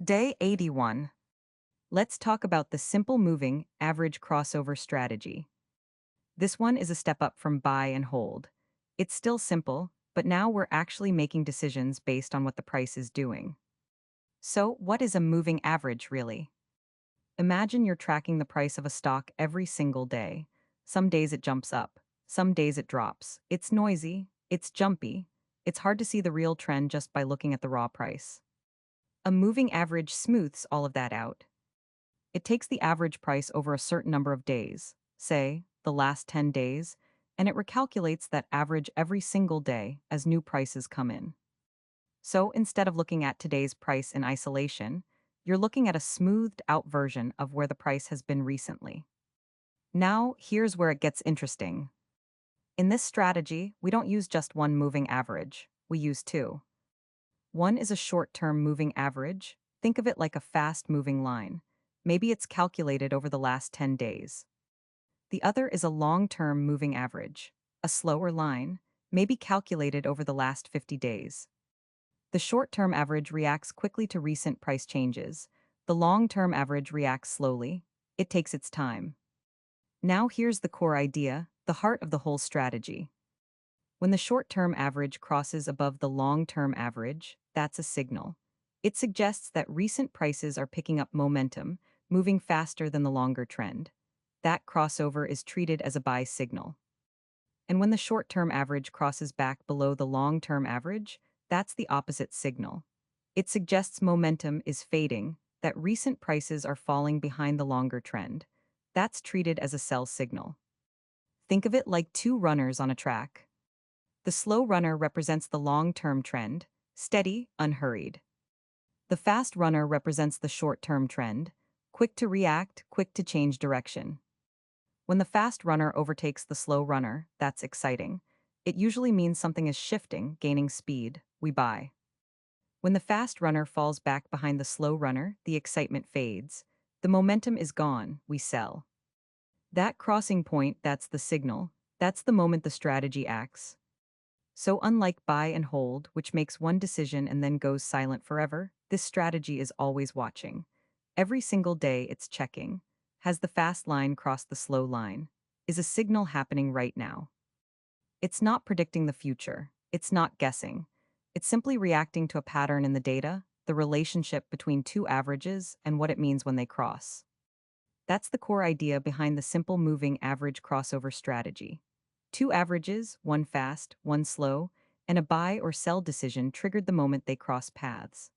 Day 81. Let's talk about the simple moving average crossover strategy. This one is a step up from buy and hold. It's still simple, but now we're actually making decisions based on what the price is doing. So, what is a moving average really? Imagine you're tracking the price of a stock every single day. Some days it jumps up, some days it drops. It's noisy, it's jumpy, it's hard to see the real trend just by looking at the raw price. A moving average smooths all of that out. It takes the average price over a certain number of days, say, the last 10 days, and it recalculates that average every single day as new prices come in. So instead of looking at today's price in isolation, you're looking at a smoothed out version of where the price has been recently. Now, here's where it gets interesting. In this strategy, we don't use just one moving average, we use two. One is a short-term moving average. Think of it like a fast-moving line. Maybe it's calculated over the last 10 days. The other is a long-term moving average, a slower line, maybe calculated over the last 50 days. The short-term average reacts quickly to recent price changes. The long-term average reacts slowly. It takes its time. Now here's the core idea, the heart of the whole strategy. When the short-term average crosses above the long-term average, that's a signal. It suggests that recent prices are picking up momentum, moving faster than the longer trend. That crossover is treated as a buy signal. And when the short-term average crosses back below the long-term average, that's the opposite signal. It suggests momentum is fading, that recent prices are falling behind the longer trend. That's treated as a sell signal. Think of it like two runners on a track. The slow runner represents the long-term trend, steady, unhurried. The fast runner represents the short-term trend, quick to react, quick to change direction. When the fast runner overtakes the slow runner, that's exciting. It usually means something is shifting, gaining speed. We buy. When the fast runner falls back behind the slow runner, the excitement fades. The momentum is gone. We sell. That crossing point, that's the signal. That's the moment the strategy acts. So unlike buy and hold, which makes one decision and then goes silent forever, this strategy is always watching. Every single day it's checking. Has the fast line crossed the slow line? Is a signal happening right now? It's not predicting the future. It's not guessing. It's simply reacting to a pattern in the data, the relationship between two averages, and what it means when they cross. That's the core idea behind the simple moving average crossover strategy. Two averages, one fast, one slow, and a buy or sell decision triggered the moment they cross paths.